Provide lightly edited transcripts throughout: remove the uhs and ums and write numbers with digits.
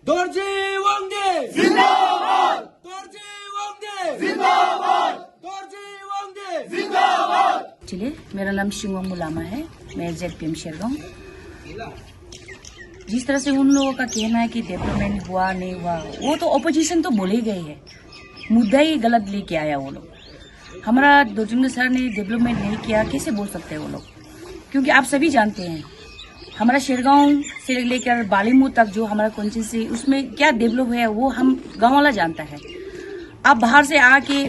दर्जी वांगे जिंदाबाद, दर्जी वांगे जिंदाबाद, दर्जी वांगे जिंदाबाद। चलिए, मेरा नाम शिवम मुलामा है, मैं ZPM शेरगांव। जिस तरह से उन लोगों का कहना है कि डेवलपमेंट हुआ नहीं हुआ, वो तो ऑपोजिशन तो बोले गए है, मुद्दा ही गलत लेके आया वो लोग। हमारा दोर्जिंग सर ने डेवलपमेंट नहीं किया, कैसे बोल सकते हैं वो लोग? क्योंकि आप सभी जानते हैं हमारा शेरगांव से लेकर बालीमू तक जो हमारा कॉन्स्टिट्यूंसी उसमें क्या डेवलप है वो हम गांव वाला जानता है। आप बाहर से आके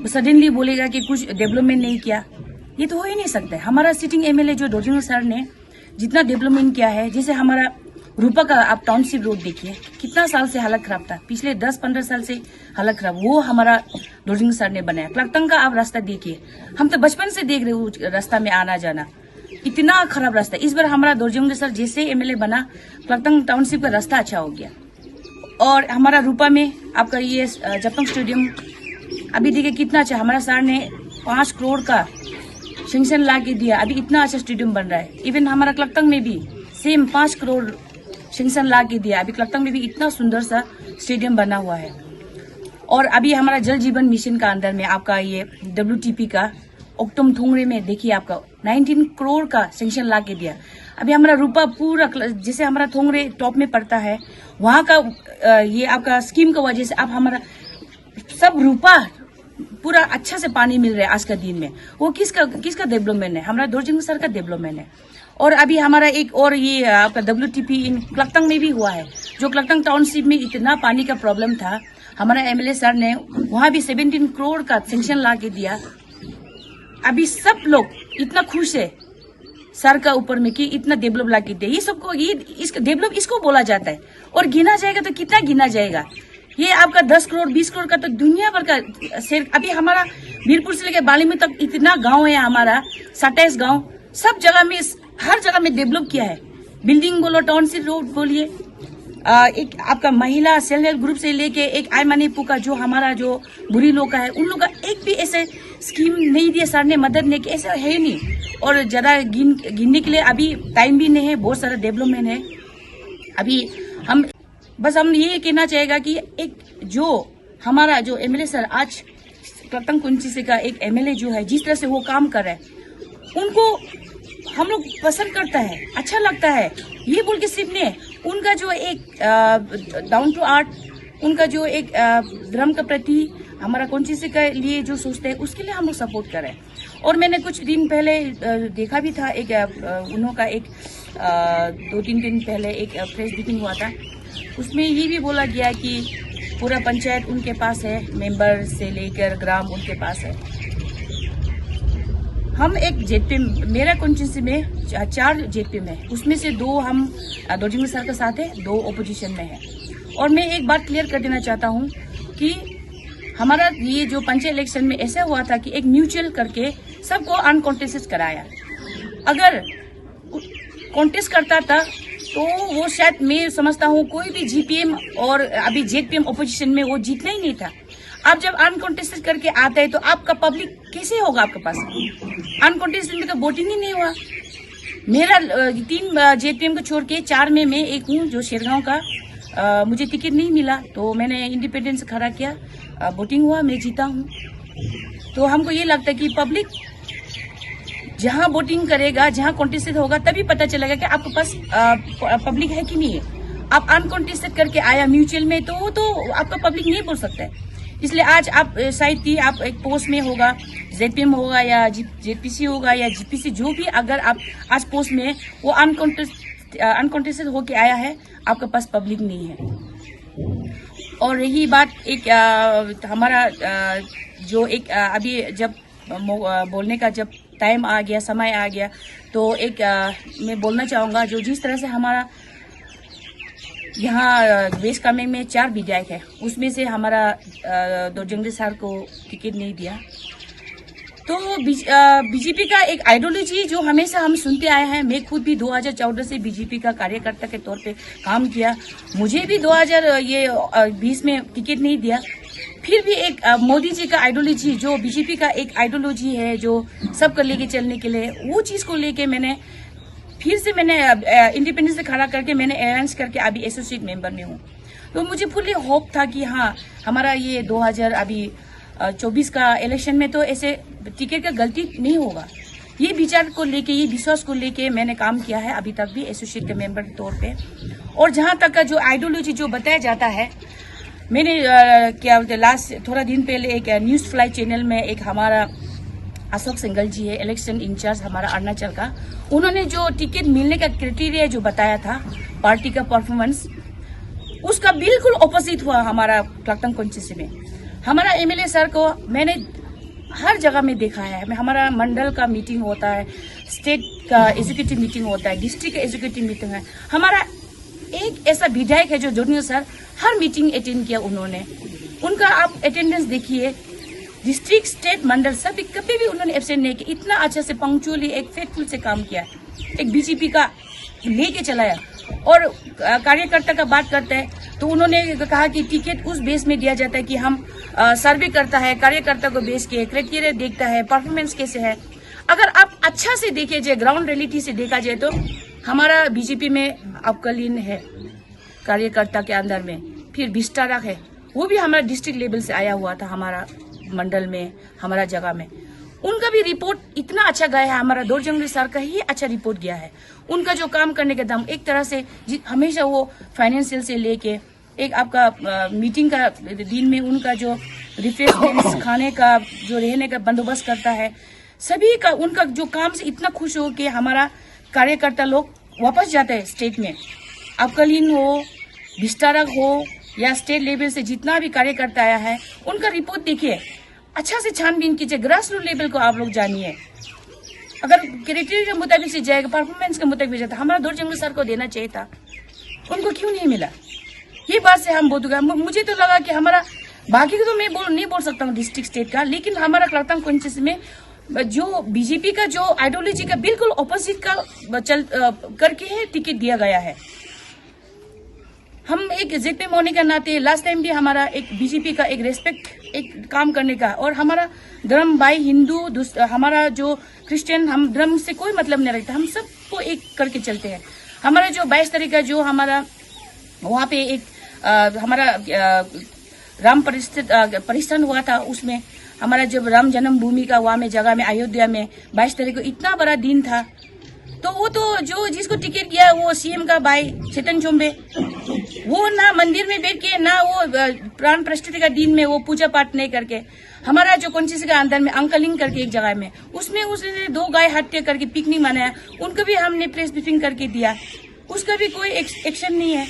सडनली बोलेगा कि कुछ डेवलपमेंट नहीं किया, ये तो हो ही नहीं सकता है। हमारा सिटिंग MLA जो दोर्जिंग सर ने जितना डेवलपमेंट किया है, जैसे हमारा रूपा का आप टाउनशिप रोड देखिए, कितना साल से हालत खराब था, पिछले 10-15 साल से हालत खराब, वो हमारा दोर्जिंग सर ने बनाया। क्लकटंग का आप रास्ता देखिए, हम तो बचपन से देख रहे हो रास्ता में आना जाना, इतना खराब रास्ता। इस बार हमारा दोर्जिंग सर जैसे MLA बना, क्लकटंग टाउनशिप का रास्ता अच्छा हो गया। और हमारा रूपा में आपका ये जपंग स्टेडियम अभी देखिए कितना अच्छा, हमारा सर ने 5 करोड़ का सेंक्शन ला के दिया, अभी इतना अच्छा स्टेडियम बन रहा है। इवन हमारा क्लकटंग में भी सेम 5 करोड़ सेंक्शन ला के दिया, अभी क्लकटंग में भी इतना सुंदर सा स्टेडियम बना हुआ है। और अभी हमारा जल जीवन मिशन का अंदर में आपका ये WTP का ओक्टम थोंगरे में देखिए आपका 19 करोड़ का सेंक्शन ला के दिया। अभी हमारा रूपा पूरा जैसे हमारा थोंगरे टॉप में पड़ता है, वहां का ये आपका स्कीम का वजह से अब हमारा सब रूपा पूरा अच्छा से पानी मिल रहा है आज का दिन में। वो किसका डेवलपमेंट है? हमारा दोर्जिंग सर का डेवलपमेंट है। और अभी हमारा एक और ये आपका WTP इन क्लकटंग में भी हुआ है, जो क्लकटंग टाउनशिप में इतना पानी का प्रॉब्लम था, हमारा MLA सर ने वहां भी 17 करोड़ का सेंक्शन ला के दिया। अभी सब लोग इतना खुश है सर का ऊपर में कि इतना डेवलप ला के दिया। ये सबको इसका डेवलप इसको बोला जाता है, और गिना जाएगा तो कितना गिना जाएगा? ये आपका 10 करोड़ 20 करोड़ का तो दुनिया भर का शेर। अभी हमारा वीरपुर से लेकर बालीमू तक इतना गांव है, हमारा 27 गांव, सब जगह में हर जगह में डेवलप किया है। बिल्डिंग बोलो, टाउनशिप रोड बोलिए, एक आपका महिला सेल्फ हेल्प ग्रुप से लेके एक आई मणिपुर का जो हमारा जो बुरी लोग का है, उन लोग का एक भी ऐसे स्कीम नहीं दिया सर ने, मदद नहीं की, ऐसा है ही नहीं। और ज्यादा गिनने के लिए अभी टाइम भी नहीं है, बहुत सारा डेवलपमेंट है। अभी हम ये कहना चाहेगा कि एक जो हमारा जो MLA सर आज क्लकटंग कॉन्स्टिट्यूंसी का एक MLA जो है, जिस तरह से वो काम कर रहा है, उनको हम लोग पसंद करता है, अच्छा लगता है। ये बोल के सिर्फ नहीं, उनका जो एक डाउन टू अर्थ, उनका जो एक धर्म के प्रति हमारा कॉन्स्टिट्यूंसी के लिए जो सोचते हैं, उसके लिए हम लोग सपोर्ट कर रहे हैं। और मैंने कुछ दिन पहले देखा भी था, एक उन्होंने एक 2-3 दिन पहले एक प्रेस मीटिंग हुआ था, उसमें ये भी बोला गया कि पूरा पंचायत उनके पास है, मेंबर से लेकर ग्राम उनके पास है। हम एक ZPM, मेरा कॉन्स्टिट्यूंसी में 4 ZPM है, उसमें से 2 हम दोर्जिंग सर के साथ है, 2 ओपोजिशन में है। और मैं एक बात क्लियर कर देना चाहता हूँ कि हमारा ये जो पंचायत इलेक्शन में ऐसा हुआ था कि एक म्यूचुअल करके सबको अनकॉन्टेस्टेड कराया। अगर कॉन्टेस्ट करता था तो वो शायद मैं समझता हूँ कोई भी GPM और अभी ZPM ओपोजिशन में वो जीतना ही नहीं था। आप जब अनकॉन्टेस्टेड करके आता है तो आपका पब्लिक कैसे होगा आपके पास? अनकॉन्टेस्टेड में तो वोटिंग ही नहीं हुआ। मेरा 3 ZPM को छोड़ के 4 में मैं एक हूँ जो शेरगांव का, मुझे टिकट नहीं मिला तो मैंने इंडिपेंडेंस खड़ा किया, वोटिंग हुआ, मैं जीता हूँ। तो हमको ये लगता है कि पब्लिक जहाँ वोटिंग करेगा, जहाँ कॉन्टेस्टेड होगा, तभी पता चलेगा कि आपके पास पब्लिक है कि नहीं है। आप अनकॉन्टेस्टेड करके आया म्यूचुअल में तो आपका पब्लिक नहीं बोल सकता है। इसलिए आज आप शायद ही आप एक पोस्ट में होगा, ZPM होगा या JPC होगा या GPC, जो भी अगर आप आज पोस्ट में वो अनकॉन्टेस्टेड होके आया है, आपके पास पब्लिक नहीं है। और रही बात एक हमारा जो एक अभी जब बोलने का जब टाइम आ गया, समय आ गया, तो एक मैं बोलना चाहूँगा जो जिस तरह से हमारा यहाँ वेस्ट कामेंग में 4 विधायक है, उसमें से हमारा दोर्जिंग सर को टिकट नहीं दिया। तो बीजेपी का एक आइडियोलॉजी जो हमेशा हम सुनते आए हैं, मैं खुद भी 2014 से बीजेपी का कार्यकर्ता के तौर पे काम किया, मुझे भी 2020 में टिकट नहीं दिया। फिर भी एक मोदी जी का आइडियोलॉजी जो बीजेपी का एक आइडियोलॉजी है जो सबको लेके चलने के लिए, वो चीज को लेके मैंने फिर से मैंने इंडिपेंडेंस से खड़ा करके मैंने अरेंज करके अभी एसोसिएट मेंबर में हूँ। तो मुझे फुली होप था कि हाँ हमारा ये 2024 का इलेक्शन में तो ऐसे टिकट का गलती नहीं होगा। ये विचार को लेके, ये विश्वास को लेके मैंने काम किया है अभी तक भी एसोसिएट के मेंबर के तौर पे। और जहां तक का जो आइडियोलॉजी जो बताया जाता है, मैंने क्या बोलते लास्ट थोड़ा दिन पहले एक न्यूज फ्लाई चैनल में एक हमारा अशोक सिंगल जी है, इलेक्शन इंचार्ज हमारा अरुणाचल का, उन्होंने जो टिकट मिलने का क्राइटेरिया जो बताया था पार्टी का परफॉर्मेंस, उसका बिल्कुल ऑपोजिट हुआ हमारा क्लाकटंग कॉन्स्टिट्यूंसी में। हमारा एमएलए सर को मैंने हर जगह में देखा है। हमारा मंडल का मीटिंग होता है, स्टेट का एग्जीक्यूटिव मीटिंग होता है, डिस्ट्रिक्ट का एग्जीक्यूटिव मीटिंग है। हमारा एक ऐसा विधायक है जो जोनियो सर हर मीटिंग अटेंड किया उन्होंने। उनका आप अटेंडेंस देखिए, डिस्ट्रिक्ट स्टेट मंडल सब कभी भी उन्होंने एब्सेंट नहीं किया। इतना अच्छा से पंक्चुअली एक फेथफुल से काम किया, एक बीजेपी का लेके चलाया। और कार्यकर्ता का बात करते हैं तो उन्होंने कहा कि टिकट उस बेस में दिया जाता है कि हम सर्वे करता है, कार्यकर्ता को बेस के क्राइटेरिया देखता है, परफॉर्मेंस कैसे है। अगर आप अच्छा से देखे जाए, ग्राउंड रियलिटी से देखा जाए तो हमारा बीजेपी में अवकलीन है कार्यकर्ता के अंदर में। फिर बिस्तारक है, वो भी हमारा डिस्ट्रिक्ट लेवल से आया हुआ था, हमारा मंडल में, हमारा जगह में। उनका भी रिपोर्ट इतना अच्छा गया है, हमारा दोरजंगली सर का ही अच्छा रिपोर्ट गया है। उनका जो काम करने का दम, एक तरह से हमेशा वो फाइनेंशियल से लेके एक आपका मीटिंग का दिन में उनका जो रिफ्रेशमेंट्स, खाने का जो रहने का बंदोबस्त करता है, सभी का उनका जो काम से इतना खुश हो कि हमारा कार्यकर्ता लोग वापस जाते हैं स्टेट में। अवकलीन हो, विस्तारक हो या स्टेट लेवल से जितना भी कार्यकर्ता आया है, उनका रिपोर्ट देखिए, अच्छा से छानबीन कीजिए, ग्रास रूट लेवल को आप लोग जानिए। अगर क्राइटेरिया के मुताबिक से जाएगा, परफॉर्मेंस के मुताबिक जाता, हमारा दोरजंगली सर को देना चाहिए था, उनको क्यों नहीं मिला? ये बात से हम बोलूंगा। मुझे तो लगा कि हमारा बाकी को तो मैं नहीं बोल सकता हूँ डिस्ट्रिक्ट स्टेट का, लेकिन हमारा क्लाकटंग कॉन्स्टिट्यूंसी में जो बीजेपी का जो आइडियोलॉजी का बिल्कुल ऑपोजिट का करके है टिकट दिया गया है। हम एक जेपी होने के नाते लास्ट टाइम भी हमारा एक बीजेपी का एक रेस्पेक्ट, एक काम करने का, और हमारा धर्म भाई हिंदू हमारा जो क्रिश्चियन, हम धर्म से कोई मतलब नहीं रखता, हम सबको एक करके चलते हैं। हमारा जो 22 तारीख का जो हमारा वहाँ पे एक हमारा राम परिस्थान हुआ था, उसमें हमारा जब राम जन्मभूमि का वहाँ में जगह में अयोध्या में 22 तारीख को इतना बड़ा दिन था, तो वो तो जो जिसको टिकट दिया वो सीएम का भाई चेतन चोम्बे, वो ना मंदिर में बैठ के, ना वो प्राण प्रतिष्ठा का दिन में वो पूजा पाठ नहीं करके, हमारा जो कॉन्स्टिट्यूंसी का अंदर में अंकलिंग करके एक जगह में उसमें उसने 2 गाय हत्या करके पिकनिक मनाया, उनको भी हमने प्रेस ब्रीफिंग करके दिया, उसका भी कोई एक्शन नहीं है।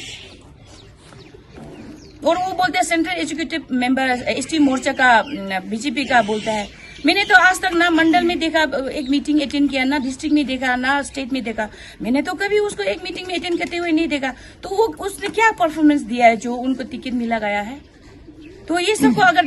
और वो बोलते हैं सेंट्रल एग्जीक्यूटिव मेंबर एसटी मोर्चा का बीजेपी का बोलता है। मैंने तो आज तक ना मंडल में देखा एक मीटिंग अटेंड किया, ना डिस्ट्रिक्ट में देखा, ना स्टेट में देखा। मैंने तो कभी उसको एक मीटिंग में अटेंड करते हुए नहीं देखा। तो वो उसने क्या परफॉर्मेंस दिया है जो उनको टिकट मिला गया है? तो ये सबको अगर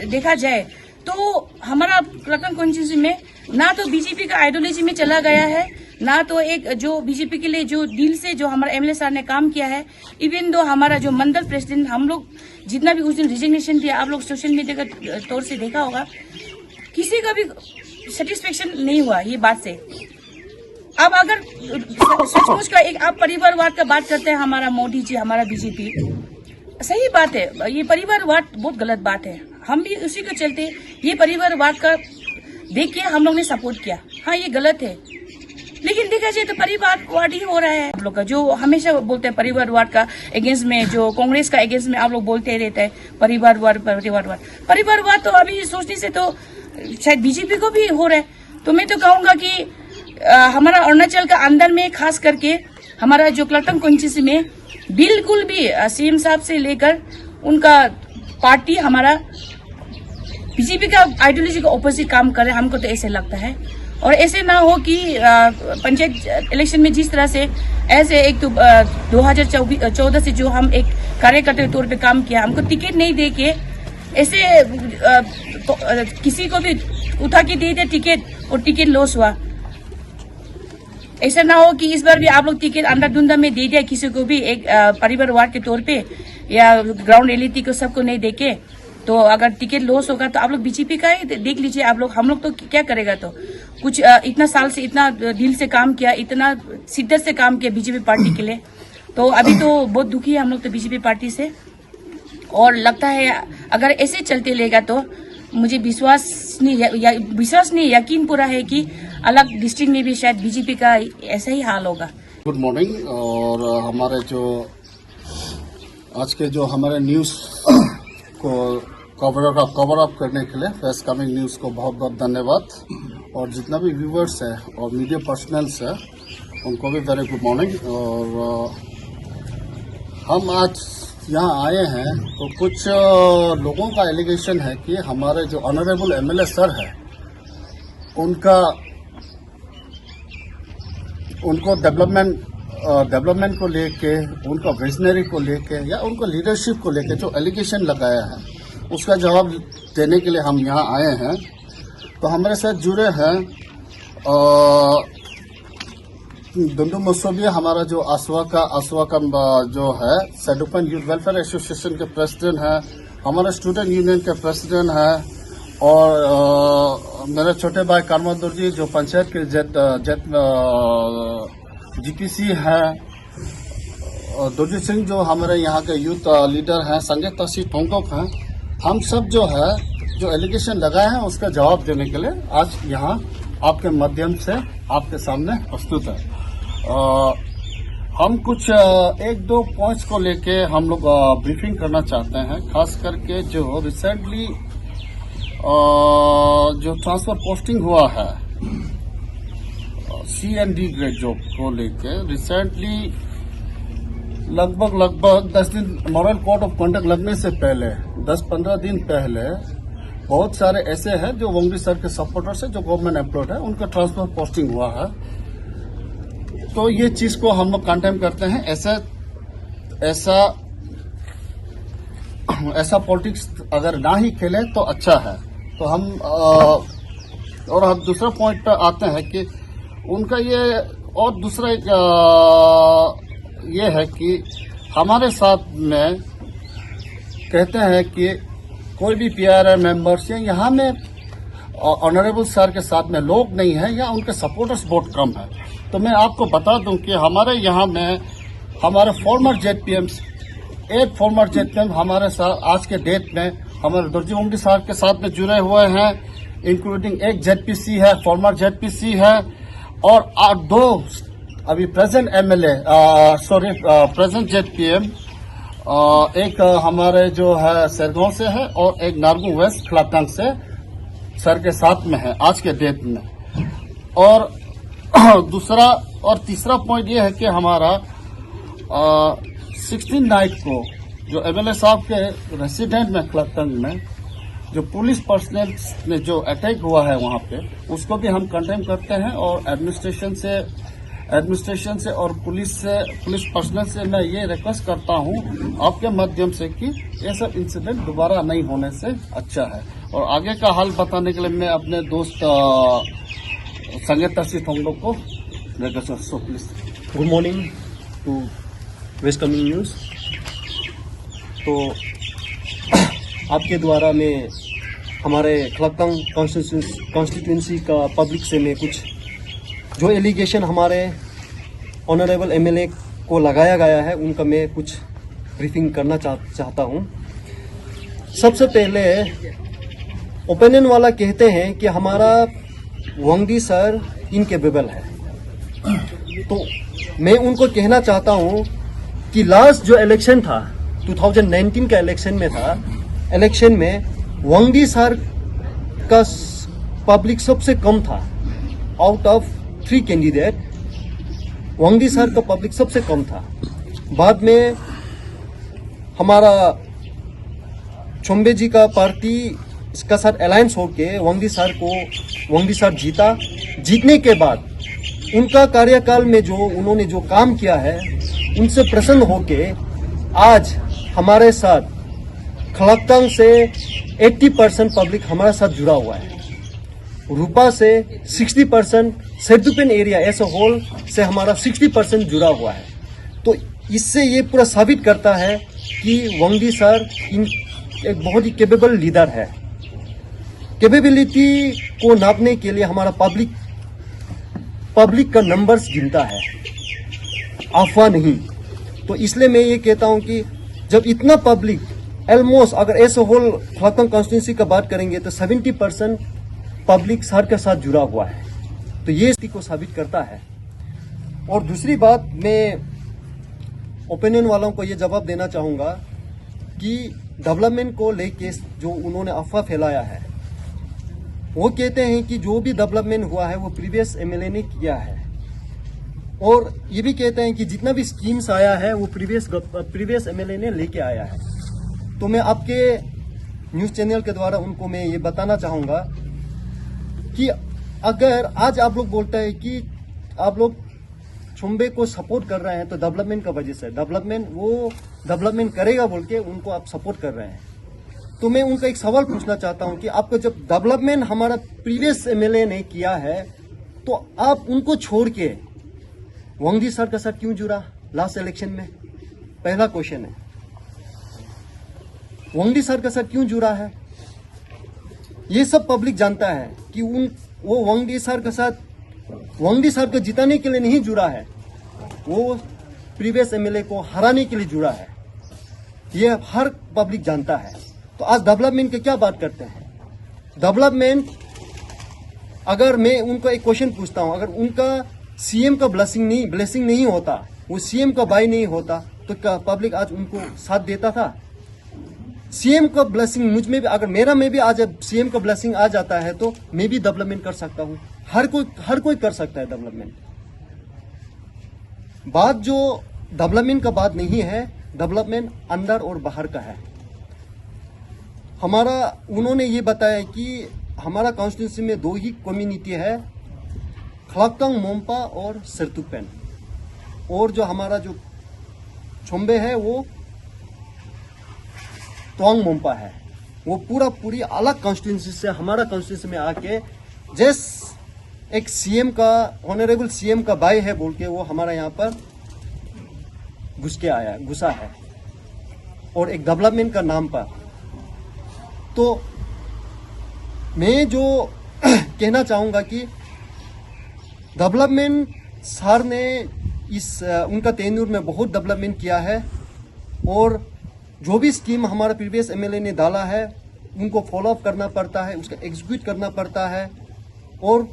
देखा जाए तो हमारा क्लाकटंग कॉन्स्टिट्यूंसी में ना तो बीजेपी का आइडियोलॉजी में चला गया है, ना तो एक जो बीजेपी के लिए जो दिल से जो हमारा एमएलए सर ने काम किया है। इवन दो हमारा जो मंडल प्रेसिडेंट, हम लोग जितना भी उस दिन रिजिग्नेशन दिया, आप लोग सोशल मीडिया का तौर से देखा होगा, किसी का भी सेटिस्फेक्शन नहीं हुआ ये बात से। अब अगर सचमुच का एक आप परिवारवाद का बात करते हैं, हमारा मोदी जी, हमारा बीजेपी, सही बात है, ये परिवारवाद बहुत गलत बात है। हम भी उसी को चलते ये परिवारवाद का देख के हम लोग ने सपोर्ट किया। हाँ, ये गलत है, लेकिन देखा जाए तो परिवारवाद ही हो रहा है। आप लोग का जो हमेशा बोलते हैं परिवारवाद का अगेंस्ट में, जो कांग्रेस का अगेंस्ट में आप लोग बोलते रहते हैं परिवारवाद तो अभी सोचने से तो शायद बीजेपी को भी हो रहा है। तो मैं तो कहूंगा कि हमारा अरुणाचल का अंदर में खास करके हमारा जो क्लाकटंग कॉन्स्टिट्यूंसी में बिल्कुल भी सीएम साहब से लेकर उनका पार्टी हमारा बीजेपी का आइडियोलॉजी का ऑपोजिट काम करे, हमको तो ऐसे लगता है। और ऐसे ना हो कि पंचायत इलेक्शन में जिस तरह से ऐसे एक तो 2014 से जो हम एक कार्यकर्ता के तौर पे काम किया, हमको टिकट नहीं दे के ऐसे किसी को भी उठा के दे दे टिकट और टिकट लॉस हुआ। ऐसा ना हो कि इस बार भी आप लोग टिकट अंधाधुंधा में दे दिया किसी को भी, एक परिवारवाद के तौर पे या ग्राउंड रियलिटी को सबको नहीं देके, तो अगर टिकट लॉस होगा तो आप लोग बीजेपी का ही देख लीजिए। आप लोग, हम लोग तो क्या करेगा, तो कुछ इतना साल से इतना दिल से काम किया, इतना शिद्दत से काम किया बीजेपी पार्टी के लिए, तो अभी तो बहुत दुखी है हम लोग तो बीजेपी पार्टी से। और लगता है अगर ऐसे चलते रहेगा तो मुझे विश्वास नहीं यकीन पूरा है कि अलग डिस्ट्रिक्ट में भी शायद बीजेपी का ऐसा ही हाल होगा। Good morning. और हमारे जो आज के जो हमारे न्यूज़ को कवर अप करने के लिए फर्स्ट कमिंग न्यूज़ को बहुत बहुत धन्यवाद। और जितना भी व्यूवर्स है और मीडिया पर्सनल्स है उनको भी वेरी गुड मॉर्निंग। और हम आज यहाँ आए हैं तो कुछ लोगों का एलिगेशन है कि हमारे जो ऑनरेबल एमएलए सर है उनको डेवलपमेंट को लेके, उनका विजनरी को लेके या उनको लीडरशिप को लेके जो एलिगेशन लगाया है उसका जवाब देने के लिए हम यहाँ आए हैं। तो हमारे साथ जुड़े हैं दुंडू मसोबिया, हमारा जो आसवा का जो है सेडुपन यूथ वेलफेयर एसोसिएशन के प्रेसिडेंट है, हमारे स्टूडेंट यूनियन के प्रेसिडेंट है, और मेरे छोटे भाई कारमदुर जी जो पंचायत के जीपीसी है, दुर्जीत सिंह जो हमारे यहाँ के यूथ लीडर हैं, संजय तसी टोंगोक हैं। हम सब जो है जो एलिगेशन लगाए हैं उसका जवाब देने के लिए आज यहाँ आपके माध्यम से आपके सामने प्रस्तुत है। हम कुछ एक दो पॉइंट्स को लेके हम लोग ब्रीफिंग करना चाहते हैं, खास करके जो रिसेंटली जो ट्रांसफर पोस्टिंग हुआ है सी एंड डी ग्रेड जॉब को लेके रिसेंटली लगभग 10 दिन मॉडल कोड ऑफ कंडक्ट लगने से पहले 10-15 दिन पहले बहुत सारे ऐसे हैं जो वंगडी सर के सपोर्टर से जो गवर्नमेंट एम्प्लॉयड है उनका ट्रांसफर पोस्टिंग हुआ है। तो ये चीज को हम लोग कंडेम करते हैं। ऐसा पॉलिटिक्स अगर ना ही खेले तो अच्छा है। तो हम और हम दूसरा पॉइंट पर आते हैं कि उनका ये और दूसरा एक ये है कि हमारे साथ में कहते हैं कि कोई भी पीआरआई मेंबर्स या यहाँ में ऑनरेबल सर के साथ में लोग नहीं है या उनके सपोर्टर्स बहुत कम है। तो मैं आपको बता दूं कि हमारे यहाँ में हमारे फॉर्मर जेडपीएम्स 8 फॉर्मर जेडपीएम हमारे साथ आज के डेट में हमारे दुर्जी वंगडी साहब के साथ में जुड़े हुए हैं, इंक्लूडिंग एक जेडपीसी है, फॉर्मर जेडपीसी है, और 2 अभी प्रेजेंट एमएलए प्रेजेंट जेडपीएम, एक हमारे जो है सरगांव से है और एक नारगू वेस्ट खलाटंग से सर के साथ में है आज के डेट में। और दूसरा और तीसरा पॉइंट ये है कि हमारा 16 नाइट को जो एमएलए साहब के रेसिडेंट में खलाटंग में जो पुलिस पर्सनल ने जो अटैक हुआ है वहां पे उसको भी हम कंडेम करते हैं। और एडमिनिस्ट्रेशन से और पुलिस पर्सनल से मैं ये रिक्वेस्ट करता हूँ आपके माध्यम से कि ये सब इंसिडेंट दोबारा नहीं होने से अच्छा है। और आगे का हाल बताने के लिए मैं अपने दोस्त संजय तसी टोंगोक को request so please. Good morning to West Coming News. तो आपके द्वारा मैं हमारे खलाटंग कॉन्स्टिट्यूंसी का पब्लिक से मैं कुछ जो एलिगेशन हमारे ऑनरेबल एमएलए को लगाया गया है उनका मैं कुछ ब्रीफिंग करना चाहता हूं। सबसे पहले ओपिनियन वाला कहते हैं कि हमारा वंगडी सर इनकेपेबल है। तो मैं उनको कहना चाहता हूं कि लास्ट जो इलेक्शन था 2019 का इलेक्शन में वंगडी सर का पब्लिक सबसे कम था। आउट ऑफ 3 कैंडिडेट वंगडी सर का पब्लिक सबसे कम था। बाद में हमारा चोम्बे जी का पार्टी इसका साथ अलायंस होके वंगडी सर जीतने के बाद उनका कार्यकाल में जो उन्होंने जो काम किया है उनसे प्रसन्न होके आज हमारे साथ खलाटंग से 80% पब्लिक हमारे साथ जुड़ा हुआ है। रूपा से 60%, सेडुपेन एरिया एज अ होल से हमारा 60% जुड़ा हुआ है। तो इससे ये पूरा साबित करता है कि वंगडी सर एक बहुत ही कैपेबल लीडर है। कैपेबिलिटी को नापने के लिए हमारा पब्लिक का नंबर्स गिनता है, अफवाह नहीं। तो इसलिए मैं ये कहता हूं कि जब इतना पब्लिक ऑलमोस्ट, अगर एज ए होल खलक्कंग कॉन्स्टिट्यूंसी का बात करेंगे तो 70% पब्लिक सर के साथ जुड़ा हुआ है, तो ये स्थिति को साबित करता है। और दूसरी बात, मैं ओपिनियन वालों को ये जवाब देना चाहूंगा कि डेवलपमेंट को लेके जो उन्होंने अफवाह फैलाया है, वो कहते हैं कि जो भी डेवलपमेंट हुआ है वो प्रीवियस एमएलए ने किया है, और ये भी कहते हैं कि जितना भी स्कीम्स आया है वो प्रीवियस एमएलए ने लेके आया है। तो मैं आपके न्यूज चैनल के द्वारा उनको मैं ये बताना चाहूंगा कि अगर आज आप लोग बोलते हैं कि आप लोग छुम्बे को सपोर्ट कर रहे हैं तो डेवलपमेंट का वजह से, डेवलपमेंट करेगा बोल के उनको आप सपोर्ट कर रहे हैं, तो मैं उनका एक सवाल पूछना चाहता हूं कि आपको जब डेवलपमेंट हमारा प्रीवियस एमएलए ने किया है तो आप उनको छोड़ के वांगदी सर के साथ क्यों जुड़ा लास्ट इलेक्शन में? पहला क्वेश्चन है, वांगदी सर के साथ क्यों जुड़ा है? ये सब पब्लिक जानता है कि वो वांगदी सर के साथ, वांगदी सर को जिताने के लिए नहीं जुड़ा है, वो प्रीवियस एमएलए को हराने के लिए जुड़ा है। ये हर पब्लिक जानता है। तो आज डेवलपमेंट की क्या बात करते हैं? डेवलपमेंट, अगर मैं उनको एक क्वेश्चन पूछता हूं, अगर उनका सीएम का ब्लेसिंग नहीं होता, वो सीएम का भाई नहीं होता, तो क्या पब्लिक आज उनको साथ देता था? सीएम का ब्लेसिंग मुझ में भी, अगर मेरा में भी आज सीएम का ब्लेसिंग आ जाता है तो मैं भी डेवलपमेंट कर सकता हूं। हर कोई कर सकता है डेवलपमेंट। बात जो डेवलपमेंट का बात नहीं है, डेवलपमेंट अंदर और बाहर का है। उन्होंने ये बताया कि हमारा कॉन्स्टिट्यूंसी में 2 ही कम्युनिटी है, खलक्कंग मोम्पा और सेरतुपेन, और जो हमारा जो छुम्बे है वो तवांग मोम्पा है। वो पूरी अलग कॉन्स्टिट्यूंसी से हमारा कॉन्स्टिट्यूंसी में आके जैस एक सीएम का, ऑनरेबल सीएम का भाई है बोल के वो हमारा यहाँ पर घुसा है, और एक डेवलपमेंट का नाम पर। तो मैं जो कहना चाहूंगा कि डेवलपमेंट सर ने उनका टेन्यूर में बहुत डेवलपमेंट किया है, और जो भी स्कीम हमारा प्रीवियस एमएलए ने डाला है उनको फॉलो अप करना पड़ता है, उसका एग्जीक्यूट करना पड़ता है, और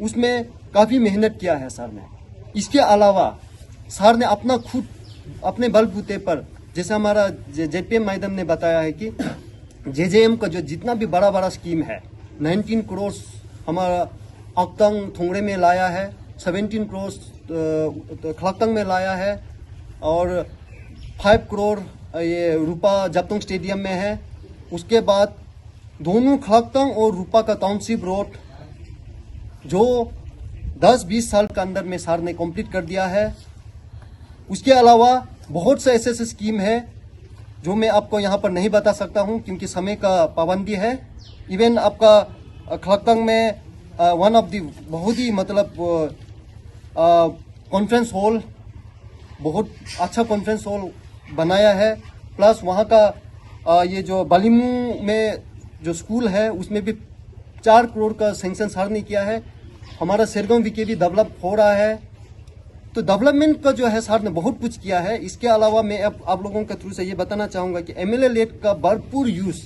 उसमें काफ़ी मेहनत किया है सर ने। इसके अलावा सर ने अपने बलबूते पर, जैसे हमारा जेपीएम मैडम ने बताया है कि जेजेएम का जो जितना भी बड़ा स्कीम है, 19 करोड़ हमारा अक्तंग थोंगड़े में लाया है, 17 करोड़ खलक्कंग में लाया है, और 5 करोड़ ये रूपा जपतोंग स्टेडियम में है। उसके बाद दोनों खलक्कंग और रूपा का टाउनशिप रोड जो 10-20 साल के अंदर में सर ने कंप्लीट कर दिया है। उसके अलावा बहुत से ऐसे स्कीम है जो मैं आपको यहाँ पर नहीं बता सकता हूँ क्योंकि समय का पाबंदी है। इवन आपका खलक्कंग में वन ऑफ दी बहुत ही मतलब कॉन्फ्रेंस हॉल, बहुत अच्छा कॉन्फ्रेंस हॉल बनाया है। प्लस वहाँ का ये जो बालिमू में जो स्कूल है उसमें भी 4 करोड़ का सैंक्शन सर ने किया है। हमारा सेरगांव वीके भी डेवलप हो रहा है। तो डेवलपमेंट का जो है सर ने बहुत कुछ किया है। इसके अलावा मैं अब आप लोगों के थ्रू से ये बताना चाहूँगा कि एमएलए लेट का भरपूर यूज़,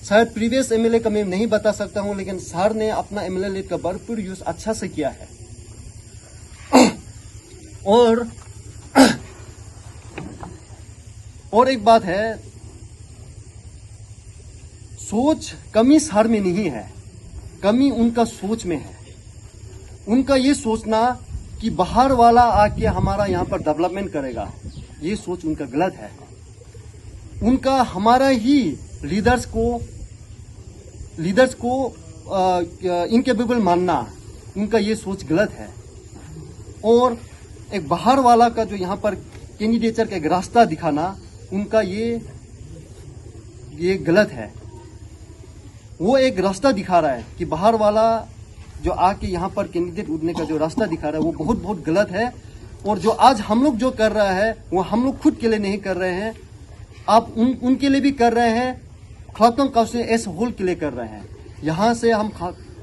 शायद प्रीवियस एमएलए का मैं नहीं बता सकता हूँ, लेकिन सर ने अपना एमएलए लेट का भरपूर यूज़ अच्छा से किया है। और एक बात है, सोच कमी सर में नहीं है, कमी उनका सोच में है। उनका ये सोचना कि बाहर वाला आके हमारा यहाँ पर डेवलपमेंट करेगा, ये सोच उनका गलत है। उनका हमारा ही लीडर्स को इनकेपेबल मानना, उनका ये सोच गलत है। और एक बाहर वाला का जो यहाँ पर कैंडिडेचर का एक रास्ता दिखाना, उनका ये गलत है। वो एक रास्ता दिखा रहा है कि बाहर वाला जो आके यहाँ पर कैंडिडेट उठने का जो रास्ता दिखा रहा है वो बहुत बहुत गलत है। और जो आज हम लोग जो कर रहा है वो हम लोग खुद के लिए नहीं कर रहे हैं, आप उनके लिए भी कर रहे हैं, खलक्तंग कॉन्स्टिट्यूंसी एज होल के लिए कर रहे हैं। यहाँ से हम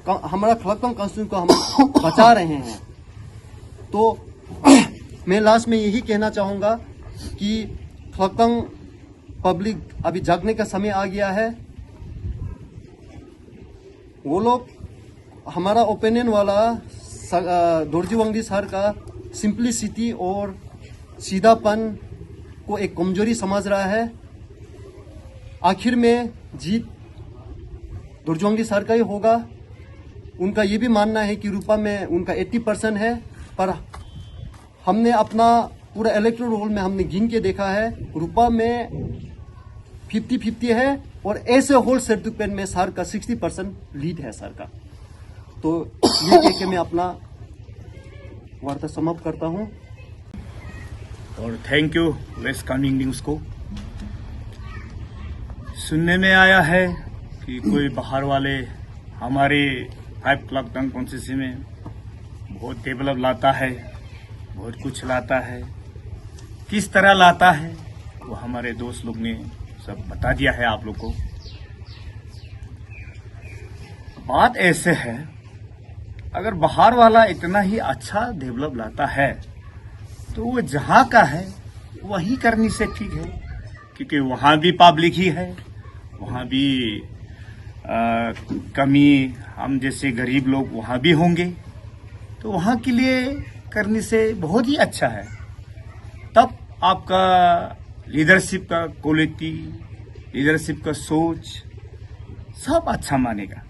हमारा खलक्तंग कॉन्स्टिट्यूंसी को हम बचा रहे हैं। तो मैं लास्ट में यही कहना चाहूँगा कि खलक्तंग पब्लिक अभी जागने का समय आ गया है। वो लोग हमारा ओपिनियन वाला दोरजी वांगदी सर का सिंपलिसिटी और सीधापन को एक कमजोरी समझ रहा है। आखिर में जीत दोरजी वांगदी सर का ही होगा। उनका ये भी मानना है कि रूपा में उनका 80% है, पर हमने अपना पूरा इलेक्टोरल रोल में हमने गिन के देखा है, रूपा में 50-50 है और ऐसे होल सेटुपेन में सर का 60% लीड है सर का। तो ये कह के मैं अपना वार्ता समाप्त करता हूँ। और thank you West Coming News को। सुनने में आया है कि कोई बाहर वाले हमारे 5 खलक्तंग कॉन्स्टिट्यूंसी में बहुत डेवलप लाता है, बहुत कुछ लाता है। किस तरह लाता है वो हमारे दोस्त लोग ने सब बता दिया है आप लोग को। बात ऐसे है, अगर बाहर वाला इतना ही अच्छा डेवलप लाता है तो वो जहां का है वही करने से ठीक है, क्योंकि वहां भी पब्लिक ही है, वहां भी कमी हम जैसे गरीब लोग वहां भी होंगे, तो वहां के लिए करने से बहुत ही अच्छा है। तब आपका लीडरशिप का क्वालिटी, लीडरशिप का सोच सब अच्छा मानेगा।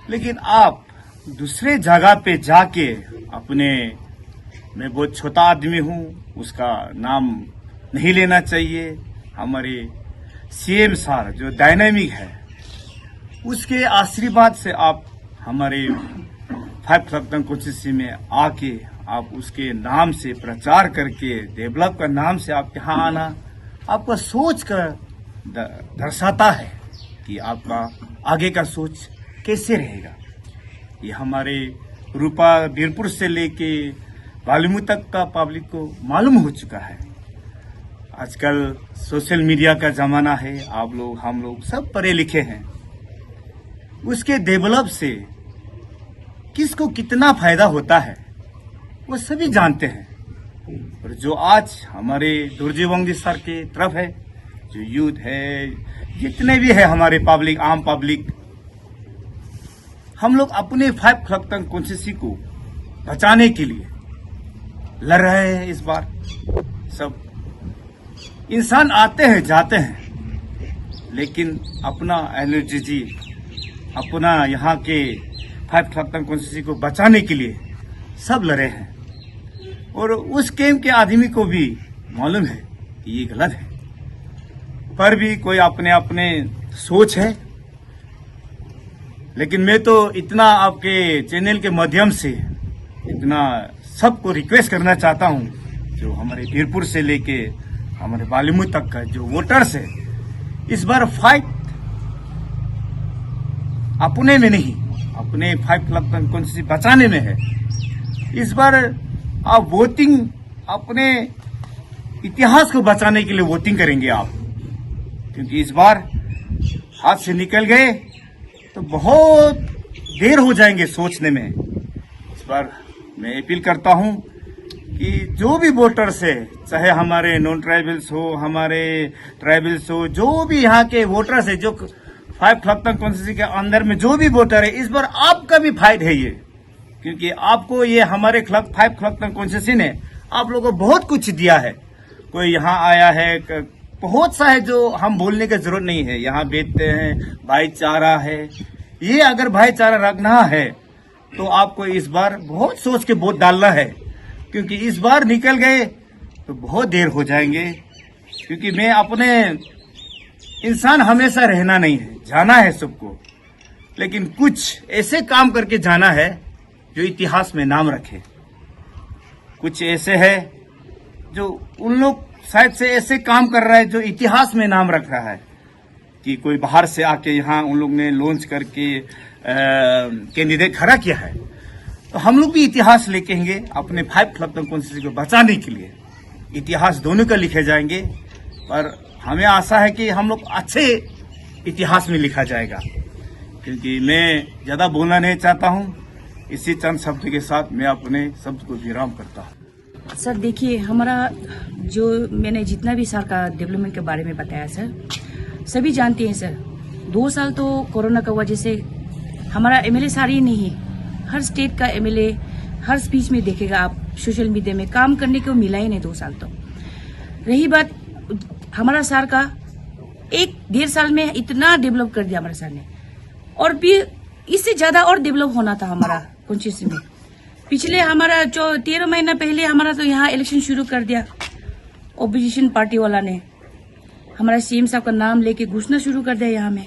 लेकिन आप दूसरे जगह पे जाके अपने, मैं बहुत छोटा आदमी हूं, उसका नाम नहीं लेना चाहिए, हमारे सीएम सर जो डायनामिक है उसके आशीर्वाद से आप हमारे 5 खलक्तंग कॉन्स्टिट्यूंसी में आके आप उसके नाम से प्रचार करके डेवलप का नाम से आप यहाँ आना आपका सोच का दर्शाता है कि आपका आगे का सोच कैसे रहेगा। ये हमारे रूपा बीरपुर से लेके बालूमू तक का पब्लिक को मालूम हो चुका है। आजकल सोशल मीडिया का जमाना है, आप लोग हम लोग सब पढ़े लिखे हैं, उसके डेवलप से किसको कितना फायदा होता है वो सभी जानते हैं। और जो आज हमारे दोरजी वांगदी सर के तरफ है, जो यूथ है, जितने भी है हमारे पब्लिक, आम पब्लिक, हम लोग अपने 5 खलक्तंग कॉन्स्टिट्यूंसी को बचाने के लिए लड़ रहे हैं। इस बार सब इंसान आते हैं जाते हैं, लेकिन अपना एनर्जी, अपना यहाँ के 5 खलक्तंग कॉन्स्टिट्यूंसी को बचाने के लिए सब लड़े हैं। और उस कैंप के आदमी को भी मालूम है कि ये गलत है, पर भी कोई अपने अपने सोच है। लेकिन मैं तो इतना आपके चैनल के माध्यम से इतना सबको रिक्वेस्ट करना चाहता हूं, जो हमारे बीरपुर से लेके हमारे बालूमू तक का जो वोटर्स है, इस बार फाइट अपने में नहीं, अपने 5 खलक्तंग कॉन्स्टिट्यूंसी बचाने में है। इस बार आप वोटिंग अपने इतिहास को बचाने के लिए वोटिंग करेंगे आप, क्योंकि इस बार हाथ से निकल गए तो बहुत देर हो जाएंगे सोचने में। इस बार मैं अपील करता हूं कि जो भी वोटर्स है, चाहे हमारे नॉन ट्राइबल्स हो, हमारे ट्राइबल्स हो, जो भी यहाँ के वोटर्स है, जो 5 खलक्तंग कॉन्स्टिट्यूंसी के अंदर में जो भी वोटर है, इस बार आपका भी फाइट है ये, क्योंकि आपको ये हमारे 5 खलक्तंग कॉन्स्टिट्यूंसी ने आप लोगों को बहुत कुछ दिया है। कोई यहाँ आया है, बहुत सा है जो हम बोलने की जरूरत नहीं है, यहाँ बेचते हैं, भाईचारा है। ये अगर भाईचारा रखना है तो आपको इस बार बहुत सोच के वोट डालना है, क्योंकि इस बार निकल गए तो बहुत देर हो जाएंगे। क्योंकि मैं अपने इंसान हमेशा रहना नहीं है, जाना है सबको, लेकिन कुछ ऐसे काम करके जाना है जो इतिहास में नाम रखे। कुछ ऐसे है जो उन लोग शायद से ऐसे काम कर रहा है जो इतिहास में नाम रख रहा है, कि कोई बाहर से आके यहाँ उन लोग ने लॉन्च करके कैंडिडेट खड़ा किया है। तो हम लोग भी इतिहास लिखेंगे अपने 5 खलक्तंग कॉन्स्टिट्यूंसी को बचाने के लिए। इतिहास दोनों का लिखे जाएंगे, पर हमें आशा है कि हम लोग अच्छे इतिहास में लिखा जाएगा। क्योंकि मैं ज्यादा बोलना नहीं चाहता हूं, इसी चंद शब्द के साथ मैं अपने शब्द को विराम करता हूं। सर देखिए, हमारा जो मैंने जितना भी सर का डेवलपमेंट के बारे में बताया सर, सभी जानते हैं सर 2 साल तो कोरोना का वजह से हमारा एमएलए सारी ही नहीं, हर स्टेट का एमएलए हर स्पीच में देखेगा आप, सोशल मीडिया में काम करने को मिला ही नहीं 2 साल। तो रही बात हमारा सर का, 1-1.5 साल में इतना डेवलप कर दिया हमारे सर ने, और भी इससे ज्यादा और डेवलप होना था हमारा कॉन्स्टिट्यूंसी में। पिछले हमारा जो 13 महीना पहले हमारा तो यहाँ इलेक्शन शुरू कर दिया ओपोजिशन पार्टी वाला ने, हमारा सीएम साहब का नाम लेके घोषणा शुरू कर दिया यहाँ में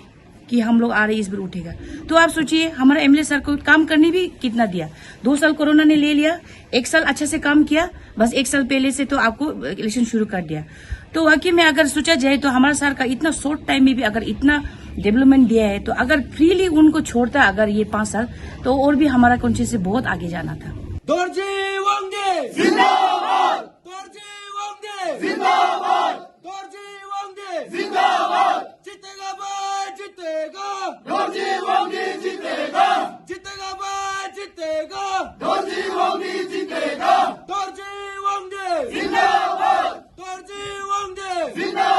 कि हम लोग आ रहे इस बार उठेगा। तो आप सोचिए हमारा एमएलए सर को काम करने भी कितना दिया। 2 साल कोरोना ने ले लिया, 1 साल अच्छा से काम किया, बस 1 साल पहले से तो आपको इलेक्शन शुरू कर दिया। तो वाकई में अगर सोचा जाए तो हमारा सर का इतना शॉर्ट टाइम में भी अगर इतना डेवलपमेंट दिया है, तो अगर फ्रीली उनको छोड़ता अगर ये 5 साल, तो और भी हमारा कॉन्स्टिट्यूंसी से बहुत आगे जाना था। दोरजी वांगे जिंदाबाद, दोरजी वांगे जिंदाबाद, दोरजी वांगे जिंदाबाद, जीतेगा भाई जीतेगा, दोरजी वांगे जीतेगा, जीतेगा भाई जीतेगा, दोरजी वांगे जीतेगा, दोरजी वांगे जिंदाबाद, दोरजी वांगे जिंदाबाद।